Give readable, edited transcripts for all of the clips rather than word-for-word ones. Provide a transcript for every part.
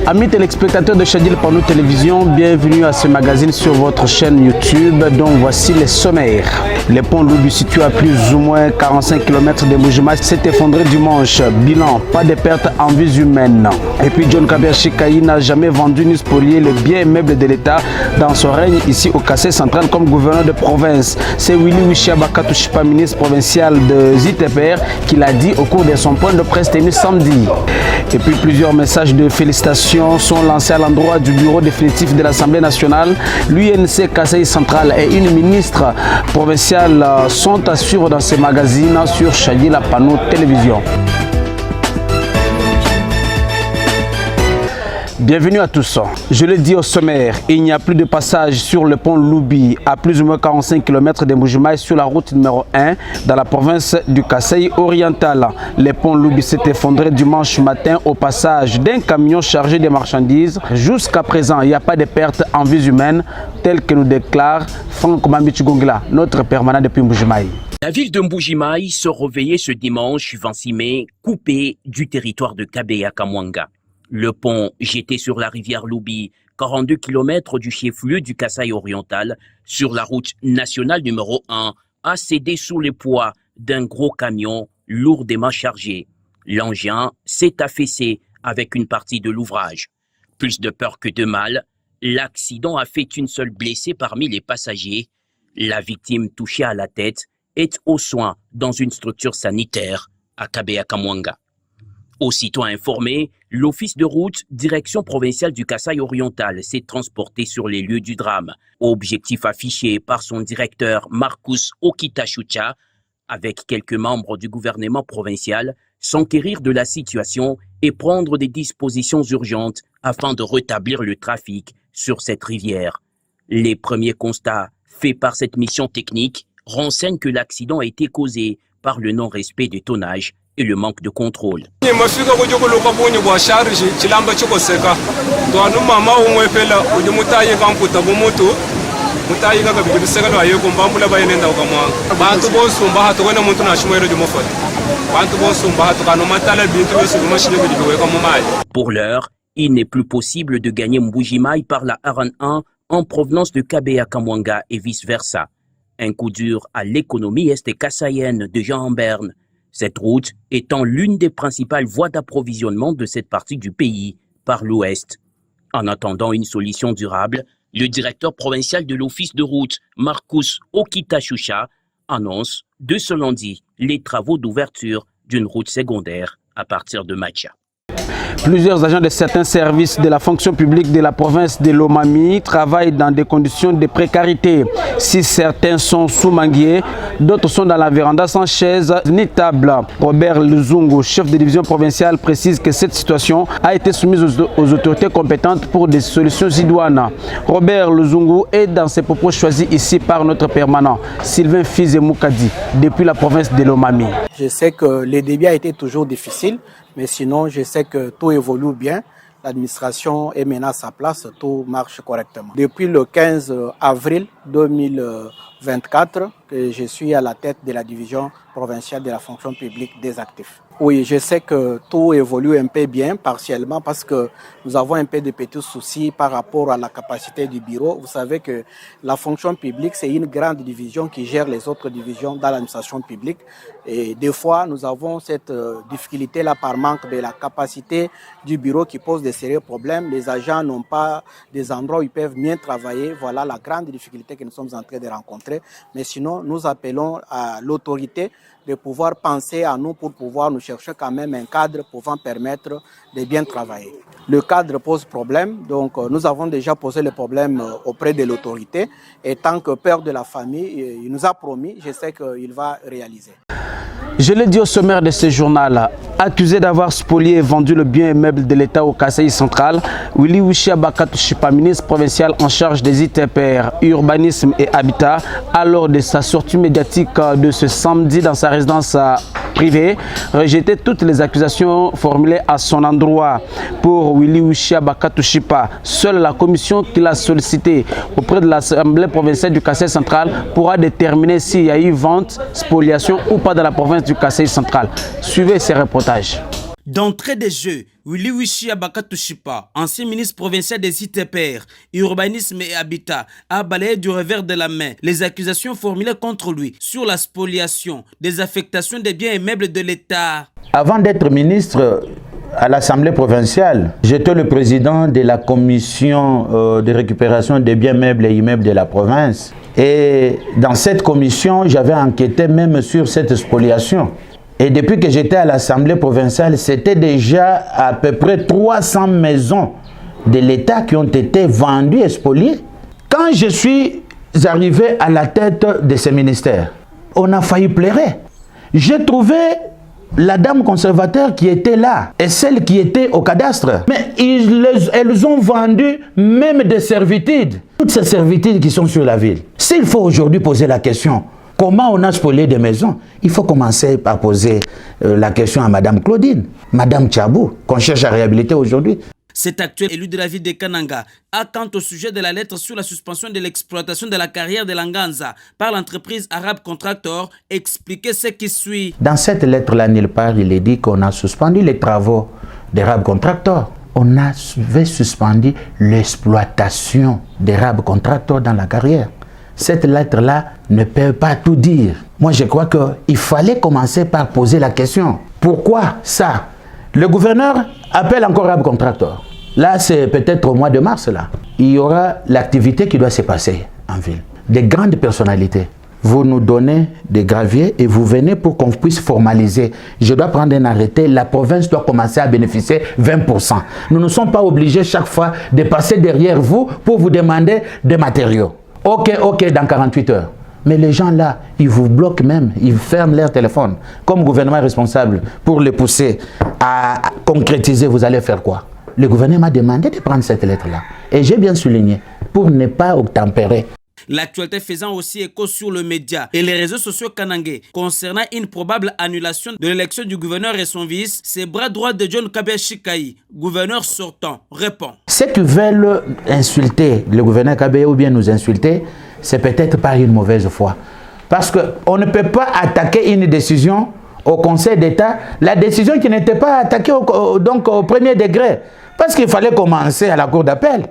Amis téléspectateurs de Chadil Pano Télévision, bienvenue à ce magazine sur votre chaîne YouTube dont voici les sommaires. Le pont Loubi situé à plus ou moins 45 km de Mbujimai s'est effondré dimanche. Bilan, pas de pertes en vies humaines. Et puis John Kabir Chikayi n'a jamais vendu ni spolié le bien immeuble de l'État dans son règne ici au Kassai central comme gouverneur de province. C'est Willy Wishiabaka Touchipa, ministre provincial de ZTPR, qui l'a dit au cours de son point de presse tenu samedi. Et puis plusieurs messages de félicitations sont lancés à l'endroit du bureau définitif de l'Assemblée nationale. L'UNC Kassai central et une ministre provinciale sont à suivre dans ces magazines sur Chadil Pano Télévision. Bienvenue à tous. Je le dis au sommaire, il n'y a plus de passage sur le pont Loubi à plus ou moins 45 km de Mbujimai sur la route numéro 1 dans la province du Kassai oriental. Le pont Loubi s'est effondré dimanche matin au passage d'un camion chargé de marchandises. Jusqu'à présent, il n'y a pas de pertes en vies humaines, telles que nous déclare Franck Mamichigongla, notre permanent depuis Mbujimai. La ville de Mbujimai se réveillait ce dimanche 26 mai, coupée du territoire de Kabeya Kamwanga. Le pont jeté sur la rivière Loubi, 42 km du chef-lieu du Kassai oriental, sur la route nationale numéro 1, a cédé sous le poids d'un gros camion lourdement chargé. L'engin s'est affaissé avec une partie de l'ouvrage. Plus de peur que de mal, l'accident a fait une seule blessée parmi les passagers. La victime touchée à la tête est aux soins dans une structure sanitaire à Kabeya Kamwanga. Aussitôt informé, l'office de route, direction provinciale du Kassai oriental, s'est transporté sur les lieux du drame. Objectif affiché par son directeur Marcus Okitachucha, avec quelques membres du gouvernement provincial, s'enquérir de la situation et prendre des dispositions urgentes afin de rétablir le trafic sur cette rivière. Les premiers constats faits par cette mission technique renseignent que l'accident a été causé par le non-respect du tonnage et le manque de contrôle. Pour l'heure, il n'est plus possible de gagner Mbujimai par la RN1 en provenance de Kabeya Kamwanga et vice-versa. Un coup dur à l'économie est-kassaïenne de Jean Berne. Cette route étant l'une des principales voies d'approvisionnement de cette partie du pays par l'ouest. En attendant une solution durable, le directeur provincial de l'office de route, Marcus Okitachucha, annonce de ce lundi les travaux d'ouverture d'une route secondaire à partir de Macha. Plusieurs agents de certains services de la fonction publique de la province de Lomami travaillent dans des conditions de précarité. Si certains sont sous-manguiers, d'autres sont dans la véranda sans chaise ni table. Robert Luzungu, chef de division provinciale, précise que cette situation a été soumise aux autorités compétentes pour des solutions idoines. Robert Luzungu est dans ses propos choisis ici par notre permanent, Sylvain Fizemukadi, depuis la province de Lomami. Je sais que le début a été toujours difficile, mais sinon je sais que tout évolue bien. L'administration est maintenant à sa place, tout marche correctement. Depuis le 15 avril 2024, que je suis à la tête de la division provinciale de la fonction publique des actifs. Oui, je sais que tout évolue un peu bien, partiellement, parce que nous avons un peu de petits soucis par rapport à la capacité du bureau. Vous savez que la fonction publique, c'est une grande division qui gère les autres divisions dans l'administration publique. Et des fois, nous avons cette difficulté-là par manque de la capacité du bureau qui pose des sérieux problèmes. Les agents n'ont pas des endroits où ils peuvent bien travailler. Voilà la grande difficulté que nous sommes en train de rencontrer. Mais sinon, nous appelons à l'autorité de pouvoir penser à nous pour pouvoir nous chercher quand même un cadre pouvant permettre de bien travailler. Le cadre pose problème, donc nous avons déjà posé le problème auprès de l'autorité et tant que père de la famille, il nous a promis, je sais qu'il va réaliser. Je l'ai dit au sommaire de ce journal, accusé d'avoir spolié et vendu le bien immeuble de l'État au Kassai central, Willy Wishiabaka Touchipa, ministre provincial en charge des ITPR, urbanisme et habitat, à lors de sa sortie médiatique de ce samedi dans sa résidence privée, rejetait toutes les accusations formulées à son endroit. Pour Willy Wishiabaka Touchipa, seule la commission qu'il a sollicitée auprès de l'Assemblée provinciale du Kassai central pourra déterminer s'il y a eu vente, spoliation ou pas dans la province du Kassai central. Suivez ces reportages. D'entrée de jeu, Willy Wishi Abakatushipa, ancien ministre provincial des ITPR, urbanisme et habitat, a balayé du revers de la main les accusations formulées contre lui sur la spoliation, des affectations des biens et meubles de l'État. Avant d'être ministre à l'Assemblée provinciale, j'étais le président de la commission de récupération des biens meubles et immeubles de la province. Et dans cette commission, j'avais enquêté même sur cette spoliation. Et depuis que j'étais à l'Assemblée provinciale, c'était déjà à peu près 300 maisons de l'État qui ont été vendues et spoliées. Quand je suis arrivé à la tête de ce ministère, on a failli pleurer. J'ai trouvé la dame conservateur qui était là et celle qui était au cadastre. Mais elles ont vendu même des servitudes. Toutes ces servitudes qui sont sur la ville. S'il faut aujourd'hui poser la question, comment on a spolié des maisons? Il faut commencer par poser la question à Madame Claudine, Madame Tchabou, qu'on cherche à réhabiliter aujourd'hui. Cet actuel élu de la ville de Kananga a, quant au sujet de la lettre sur la suspension de l'exploitation de la carrière de Langanza par l'entreprise Arabe Contractor, expliqué ce qui suit. Dans cette lettre-là, nulle part, il est dit qu'on a suspendu les travaux d'Arabe Contractor. On avait suspendu l'exploitation d'Arabe Contractor dans la carrière. Cette lettre-là ne peut pas tout dire. Moi, je crois qu'il fallait commencer par poser la question. Pourquoi ça? Le gouverneur appelle encore Arabe Contractor. Là, c'est peut-être au mois de mars, là. Il y aura l'activité qui doit se passer en ville. Des grandes personnalités. Vous nous donnez des graviers et vous venez pour qu'on puisse formaliser. Je dois prendre un arrêté. La province doit commencer à bénéficier 20%. Nous ne sommes pas obligés chaque fois de passer derrière vous pour vous demander des matériaux. Ok, dans 48 heures. Mais les gens là, ils vous bloquent même, ils ferment leur téléphone. Comme gouvernement responsable, pour les pousser à concrétiser, vous allez faire quoi? Le gouvernement m'a demandé de prendre cette lettre-là. Et j'ai bien souligné, pour ne pas obtempérer. L'actualité faisant aussi écho sur le média et les réseaux sociaux kanangais concernant une probable annulation de l'élection du gouverneur et son vice, c'est bras droit de John Kabea Chikai, gouverneur sortant, répond. Ceux qui veulent insulter le gouverneur Kabea ou bien nous insulter, c'est peut-être par une mauvaise foi. Parce qu'on ne peut pas attaquer une décision au Conseil d'État, la décision qui n'était pas attaquée donc au premier degré. Parce qu'il fallait commencer à la Cour d'appel.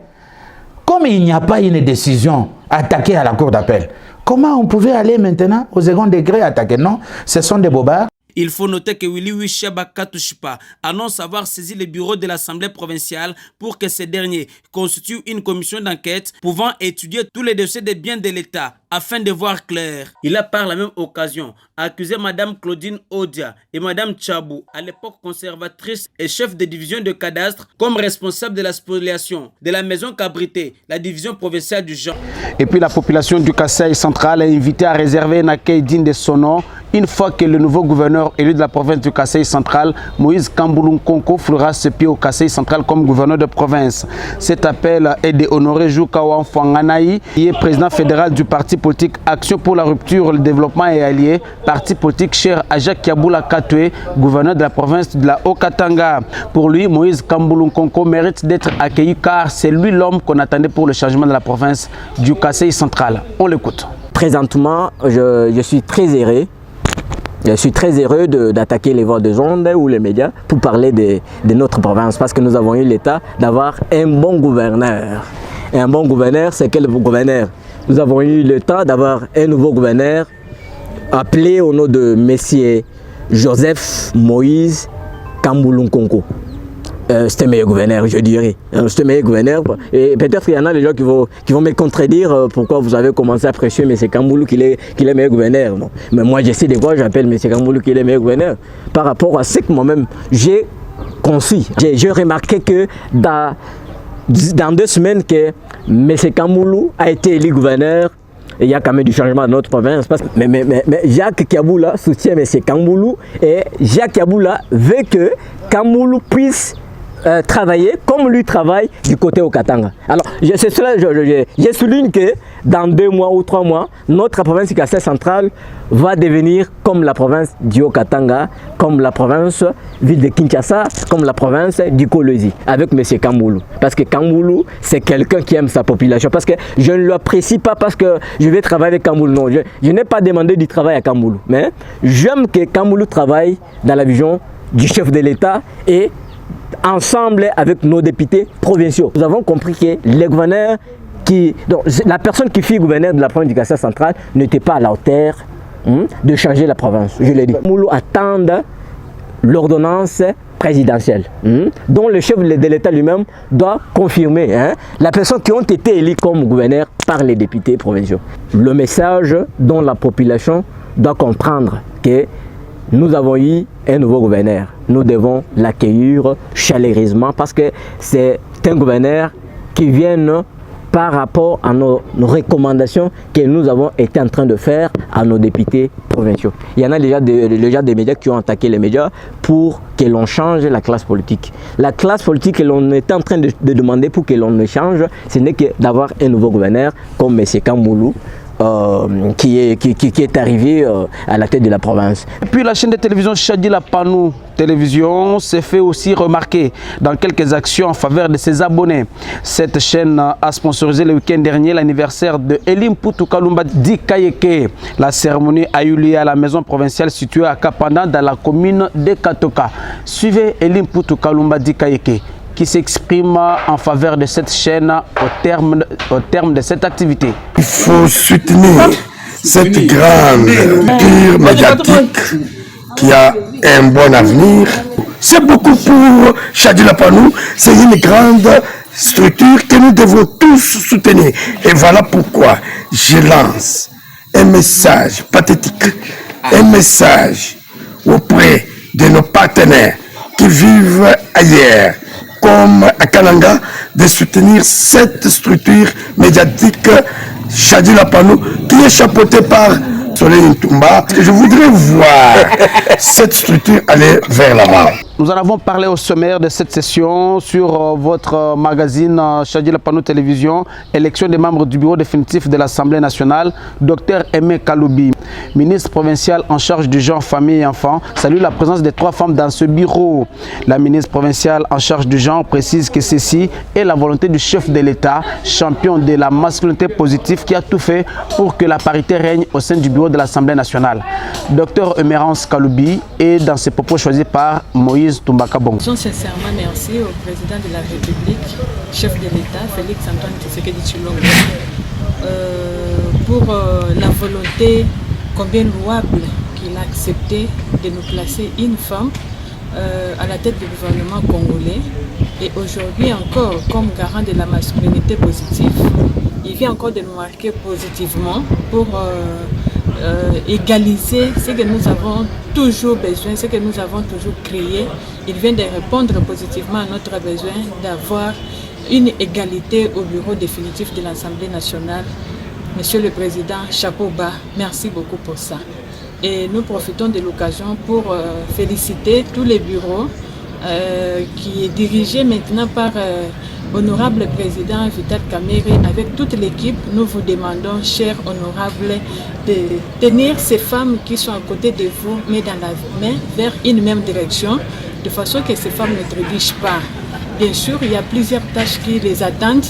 Comme il n'y a pas une décision attaquée à la Cour d'appel, comment on pouvait aller maintenant au second degré attaquer? Non, ce sont des bobards. Il faut noter que Willy Wishi Abakatushipa annonce avoir saisi le bureau de l'Assemblée provinciale pour que ce dernier constitue une commission d'enquête pouvant étudier tous les dossiers des biens de l'État afin de voir clair. Il a par la même occasion accusé Madame Claudine Odia et Madame Tchabou, à l'époque conservatrice et chef de division de cadastre, comme responsable de la spoliation de la maison qu'abritait la division provinciale du genre. Et puis la population du Kasaï central est invitée à réserver un accueil digne de son nom une fois que le nouveau gouverneur élu de la province du Kasaï central, Moïse Kambulu Nkonko, fera ses pieds au Kasaï central comme gouverneur de province. Cet appel est de Honoré Joukawa Mfwanganaï, qui est président fédéral du parti politique Action pour la rupture, le développement et allié, parti politique cher à Jacques Kiaboula Katoué, gouverneur de la province de la Haut-Katanga. Pour lui, Moïse Kambulu Nkonko mérite d'être accueilli car c'est lui l'homme qu'on attendait pour le changement de la province du Kasaï central. On l'écoute. Présentement, je suis très heureux. Je suis très heureux d'attaquer les voix des ondes ou les médias pour parler de notre province parce que nous avons eu l'état d'avoir un bon gouverneur. Et un bon gouverneur, c'est quel gouverneur? Nous avons eu le temps d'avoir un nouveau gouverneur appelé au nom de Messier Joseph Moïse Kambulu Nkonko. C'était meilleur gouverneur, je dirais. C'était meilleur gouverneur. Et peut-être qu'il y en a des gens qui vont me contredire pourquoi vous avez commencé à prêcher M. Kambulu qu'il est meilleur gouverneur. Non. Mais moi, j'essaie de voir, j'appelle M. Kambulu qu'il est meilleur gouverneur. Par rapport à ce que moi-même, j'ai conçu. J'ai remarqué que dans 2 semaines que M. Kambulu a été élu gouverneur, il y a quand même du changement dans notre province. Parce que, mais Jacques Kiaboula soutient M. Kambulu et Jacques Kiaboula veut que Kambulu puisse travailler comme lui travaille du côté au Katanga. Alors, c'est cela, je souligne que dans 2 mois ou 3 mois, notre province du Kasaï central va devenir comme la province du Haut-Katanga, comme la province ville de Kinshasa, comme la province du Kolwezi, avec M. Kambulu. Parce que Kambulu, c'est quelqu'un qui aime sa population. Parce que je ne l'apprécie pas parce que je vais travailler avec Kambulu. Non, je n'ai pas demandé du travail à Kambulu. Mais j'aime que Kambulu travaille dans la vision du chef de l'État et ensemble avec nos députés provinciaux. Nous avons compris que les gouverneurs donc, la personne qui fut gouverneur de la province du Kassai central n'était pas à la hauteur de changer la province. Je l'ai dit. Moulou attend l'ordonnance présidentielle, dont le chef de l'État lui-même doit confirmer la personne qui ont été élus comme gouverneur par les députés provinciaux. Le message dont la population doit comprendre que nous avons eu un nouveau gouverneur. Nous devons l'accueillir chaleureusement parce que c'est un gouverneur qui vient par rapport à nos recommandations que nous avons été en train de faire à nos députés provinciaux. Il y en a déjà des médias qui ont attaqué les médias pour que l'on change la classe politique. La classe politique que l'on est en train de demander pour que l'on ne change, ce n'est que d'avoir un nouveau gouverneur comme M. Kamboulou, qui est arrivé à la tête de la province. Et puis la chaîne de télévision Chadila Panou Télévision s'est fait aussi remarquer dans quelques actions en faveur de ses abonnés. Cette chaîne a sponsorisé le week-end dernier l'anniversaire de Elim Poutou Kalumba Di Kayeke. La cérémonie a eu lieu à la maison provinciale située à Kapanda dans la commune de Katoka. Suivez Elim Poutou Kalumba Di Kayeke qui s'exprime en faveur de cette chaîne au terme de cette activité. Il faut soutenir cette grande structure médiatique qui a un bon avenir. C'est beaucoup pour Chadila Panou, c'est une grande structure que nous devons tous soutenir. Et voilà pourquoi je lance un message pathétique, un message auprès de nos partenaires qui vivent ailleurs, comme à Kananga, de soutenir cette structure médiatique Chadila Panou qui est chapeautée par Soleil Ntumba. Je voudrais voir cette structure aller vers l'avant. Nous en avons parlé au sommaire de cette session sur votre magazine Chadila Panou Télévision, élection des membres du bureau définitif de l'Assemblée nationale, Dr Aimé Kaloubi, ministre provincial en charge du genre, famille et enfants, salue la présence des 3 femmes dans ce bureau. La ministre provinciale en charge du genre précise que ceci est la volonté du chef de l'État, champion de la masculinité positive qui a tout fait pour que la parité règne au sein du bureau de l'Assemblée nationale. Dr Emerance Kaloubi est dans ses propos choisis par Moïse Toumbaka-Bongo. Sincèrement merci au président de la République, chef de l'État, Félix Antoine Tshisekedi Tshilombo, pour la volonté combien louable qu'il a accepté de nous placer une femme à la tête du gouvernement congolais. Et aujourd'hui encore, comme garant de la masculinité positive, il vient encore de nous marquer positivement pour égaliser ce que nous avons toujours besoin, ce que nous avons toujours créé. Il vient de répondre positivement à notre besoin d'avoir une égalité au bureau définitif de l'Assemblée nationale. Monsieur le Président, chapeau bas, merci beaucoup pour ça. Et nous profitons de l'occasion pour féliciter tous les bureaux qui est dirigé maintenant par honorable président Vital Kamerhe. Avec toute l'équipe, nous vous demandons, chers honorables, de tenir ces femmes qui sont à côté de vous, mais dans la main vers une même direction, de façon que ces femmes ne trébuchent pas. Bien sûr, il y a plusieurs tâches qui les attendent,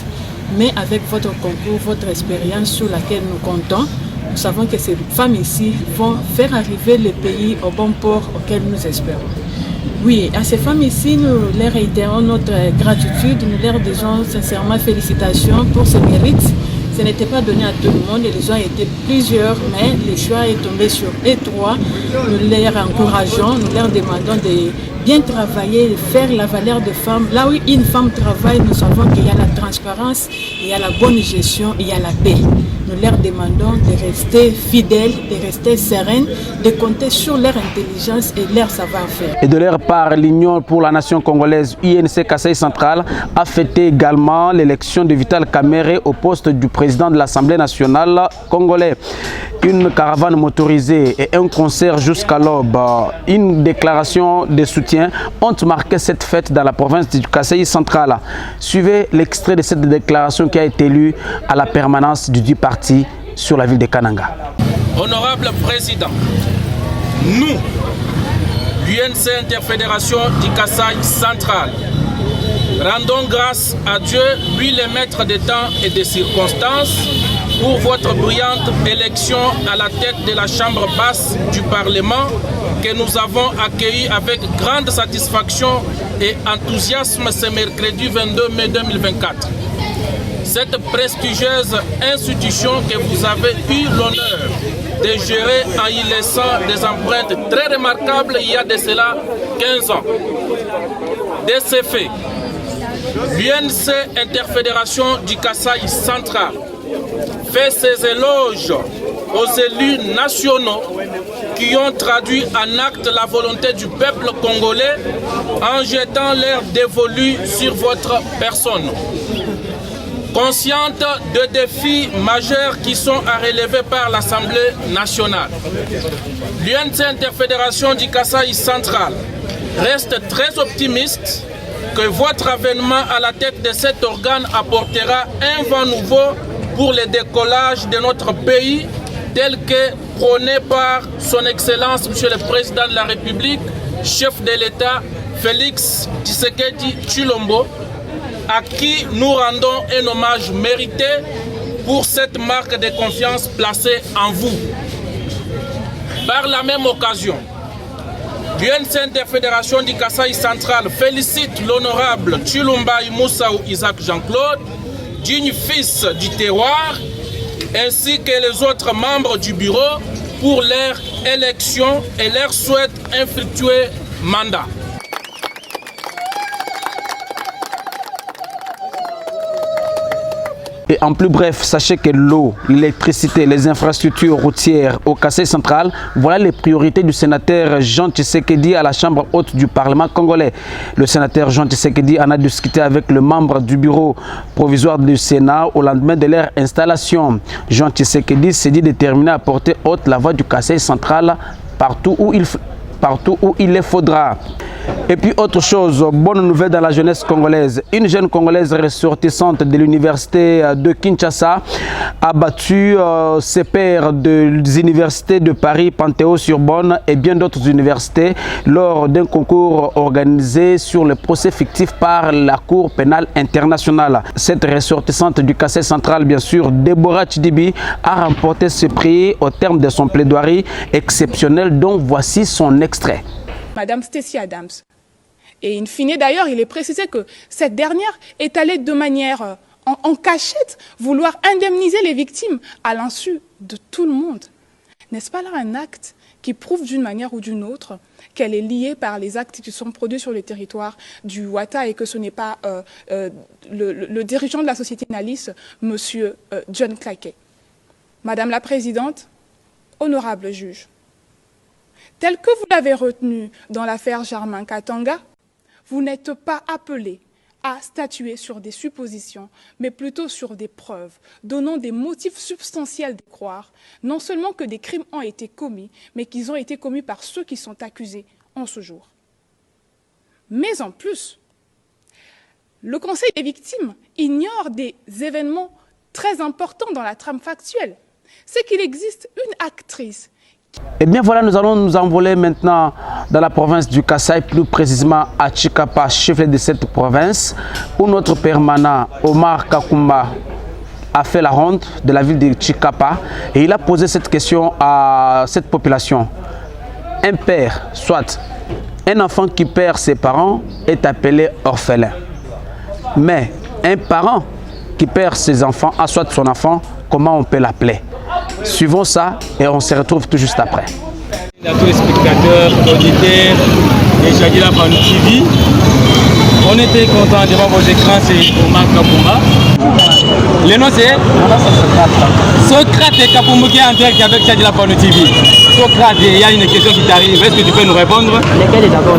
mais avec votre concours, votre expérience sur laquelle nous comptons, nous savons que ces femmes ici vont faire arriver le pays au bon port auquel nous espérons. Oui, à ces femmes ici, nous leur réitérons notre gratitude, nous leur disons sincèrement félicitations pour ce mérite. Ce n'était pas donné à tout le monde, ils ont été plusieurs, mais le choix est tombé sur eux 3. Nous les encourageons, nous leur demandons de bien travailler, de faire la valeur de femmes. Là où une femme travaille, nous savons qu'il y a la transparence, il y a la bonne gestion, il y a la paix. Nous leur demandons de rester fidèles, de rester sereines, de compter sur leur intelligence et leur savoir-faire. Et de leur part, l'Union pour la nation congolaise, UNC Kassai Central, a fêté également l'élection de Vital Kamerhe au poste du président de l'Assemblée nationale congolaise. Une caravane motorisée et un concert jusqu'à l'aube, une déclaration de soutien ont marqué cette fête dans la province du Kassai Central. Suivez l'extrait de cette déclaration qui a été lue à la permanence du parti sur la ville de Kananga. Honorable Président, nous, l'UNC Interfédération du Kassai Central, rendons grâce à Dieu, lui le maître des temps et des circonstances, pour votre brillante élection à la tête de la Chambre basse du Parlement que nous avons accueillie avec grande satisfaction et enthousiasme ce mercredi 22 mai 2024. Cette prestigieuse institution que vous avez eu l'honneur de gérer en y laissant des empreintes très remarquables il y a de cela 15 ans. De ces faits, l'UNC Interfédération du Kasaï central fait ses éloges aux élus nationaux qui ont traduit en acte la volonté du peuple congolais en jetant leur dévolu sur votre personne. Consciente de défis majeurs qui sont à relever par l'Assemblée nationale, l'UNC Interfédération du Kasaï central reste très optimiste que votre avènement à la tête de cet organe apportera un vent nouveau pour le décollage de notre pays tel que prôné par son Excellence Monsieur le Président de la République, chef de l'État Félix Tshisekedi Tshilombo, à qui nous rendons un hommage mérité pour cette marque de confiance placée en vous. Par la même occasion, l'UNC Interfédération du Kasaï central félicite l'honorable Tshilombai Moussaou Isaac Jean-Claude, digne fils du terroir, ainsi que les autres membres du bureau pour leur élection et leur souhaite un fructueux mandat. Et en plus bref, sachez que l'eau, l'électricité, les infrastructures routières au Kasaï central, voilà les priorités du sénateur Jean Tshisekedi à la Chambre haute du Parlement congolais. Le sénateur Jean Tshisekedi en a discuté avec le membre du bureau provisoire du Sénat au lendemain de leur installation. Jean Tshisekedi s'est dit déterminé à porter haute la voix du Kasaï central partout où il le faudra. Et puis autre chose, bonne nouvelle dans la jeunesse congolaise. Une jeune congolaise ressortissante de l'université de Kinshasa a battu ses pairs des universités de Paris, Panthéon-Sorbonne et bien d'autres universités lors d'un concours organisé sur le procès fictif par la Cour pénale internationale. Cette ressortissante du Kasaï central, bien sûr, Déborah Chidibi, a remporté ce prix au terme de son plaidoirie exceptionnel dont voici son extrait. Madame Stacey Adams. Et in fine, d'ailleurs, il est précisé que cette dernière est allée de manière en cachette vouloir indemniser les victimes à l'insu de tout le monde. N'est-ce pas là un acte qui prouve d'une manière ou d'une autre qu'elle est liée par les actes qui sont produits sur le territoire du Ouattara et que ce n'est pas le dirigeant de la société Nalis, M. John Claquet. Madame la Présidente, honorable juge, tel que vous l'avez retenu dans l'affaire Germain Katanga, vous n'êtes pas appelé à statuer sur des suppositions, mais plutôt sur des preuves, donnant des motifs substantiels de croire, non seulement que des crimes ont été commis, mais qu'ils ont été commis par ceux qui sont accusés en ce jour. Mais en plus, le Conseil des victimes ignore des événements très importants dans la trame factuelle. C'est qu'il existe une actrice. Et bien voilà, nous allons nous envoler maintenant dans la province du Kasaï, plus précisément à Tshikapa, chef de cette province, où notre permanent Omar Kakumba a fait la ronde de la ville de Tshikapa et il a posé cette question à cette population. Un père, soit un enfant qui perd ses parents est appelé orphelin. Mais un parent qui perd ses enfants, soit son enfant, comment on peut l'appeler? Suivons ça et on se retrouve tout juste après. À tous les spectateurs, auditeurs et Shadila Panou TV, on était contents devant vos écrans, c'est Omar Kakumba. Le nom c'est Socrate Kapoumou qui est en direct avec Shadila Panou TV. Socrate, il y a une question qui t'arrive, est-ce que tu peux nous répondre? Lesquels d'abord?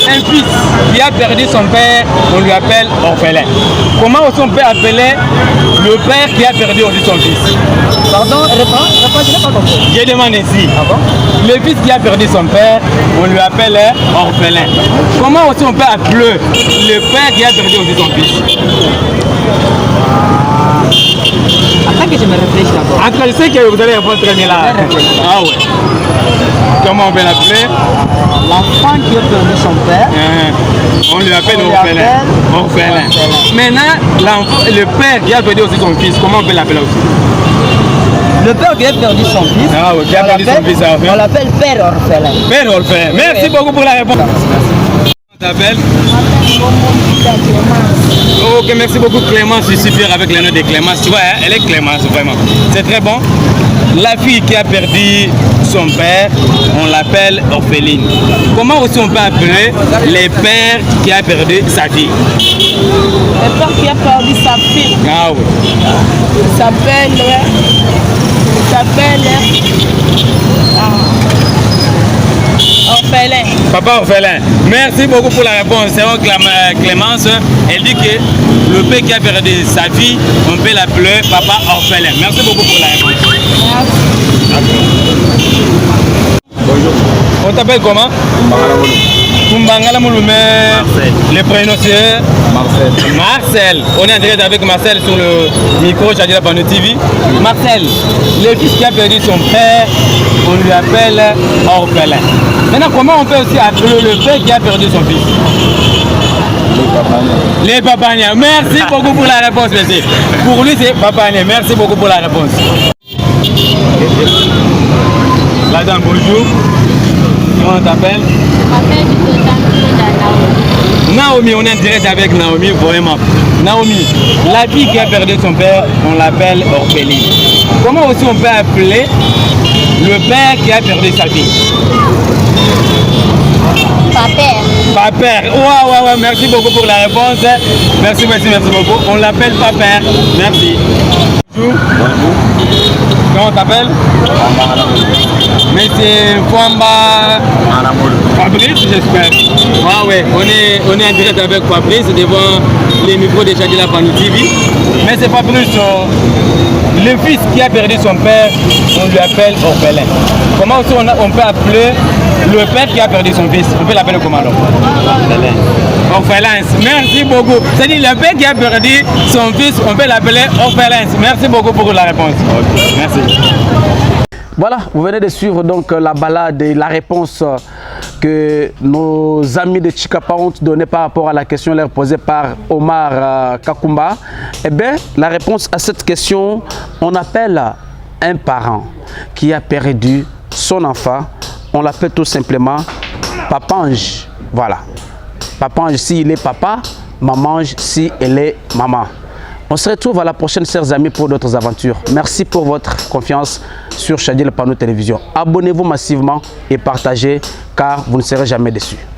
Un fils qui a perdu son père, on lui appelle orphelin. Comment on peut appeler le père qui a perdu aussi son fils? Pardon, réponds, je n'ai pas compris. Je demande ici. Ah bon? Le fils qui a perdu son père, on lui appelle orphelin. Comment aussi on peut appeler le père qui a perdu aussi son fils? Attends que je me réfléchisse d'abord. En tout cas, je sais que vous allez répondre très bien là. Ah ouais. Comment on peut l'appeler? L'enfant qui a perdu son père. On lui appelle orphelin. Maintenant, le père qui a perdu aussi son fils, comment on peut l'appeler aussi? Le père qui a perdu son fils. Ah oui, qui a perdu son fils. On l'appelle père orphelin. Père orphelin. Merci beaucoup pour la réponse. Comment t'appelles? Ok, merci beaucoup Clémence, je suis fier avec le nom de Clémence. Tu vois, hein, elle est Clémence, vraiment. C'est très bon. La fille qui a perdu son père, on l'appelle orpheline. Comment aussi on peut appeler les pères qui a perdu sa fille? Le père qui a perdu sa fille. Ah oui. Il s'appelle orphelin. Papa orphelin. Merci beaucoup pour la réponse. C'est Clémence. Elle dit que le père qui a perdu sa fille, on peut l'appeler papa orphelin. Merci beaucoup pour la réponse. Bonjour. On t'appelle comment? Kumbangala Mouloumé. Le prénom c'est Marcel. Marcel. On est en direct avec Marcel sur le micro Chadila Pano TV. Marcel, le fils qui a perdu son père, on lui appelle orphelin. Maintenant, comment on peut aussi appeler le père qui a perdu son fils? Les papagnas. Merci beaucoup pour la réponse, monsieur. Pour lui, c'est papagnas. Merci beaucoup pour la réponse. Madame, bonjour. Comment on t'appelle? Naomi, on est en direct avec Naomi, vraiment. Naomi, la fille qui a perdu son père, on l'appelle orpheline. Comment aussi on peut appeler le père qui a perdu sa fille? Papère. Papère. Ouais, merci beaucoup pour la réponse. Merci beaucoup. On l'appelle papère. Merci. Bonjour. Comment on t'appelle? Mais c'est Fouamba Fabrice, j'espère. Ah ouais, on est en direct avec Fabrice devant les micros de Chadila Pano TV. Mais c'est Fabrice, le fils qui a perdu son père, on lui appelle orphelin. Comment aussi on peut appeler le père qui a perdu son fils? On peut l'appeler comment alors? Orphelin. Merci beaucoup. C'est-à-dire le père qui a perdu son fils, on peut l'appeler orphelin. Merci beaucoup pour la réponse. Okay. Merci. Voilà, vous venez de suivre donc la balade et la réponse que nos amis de Chikapa ont donnée par rapport à la question leur posée par Omar Kakumba. Eh bien, la réponse à cette question, on appelle un parent qui a perdu son enfant, on l'appelle tout simplement papange. Voilà. Papange s'il est papa, mamange si elle est maman. On se retrouve à la prochaine, chers amis, pour d'autres aventures. Merci pour votre confiance sur Chadila Pano Télévision. Abonnez-vous massivement et partagez, car vous ne serez jamais déçus.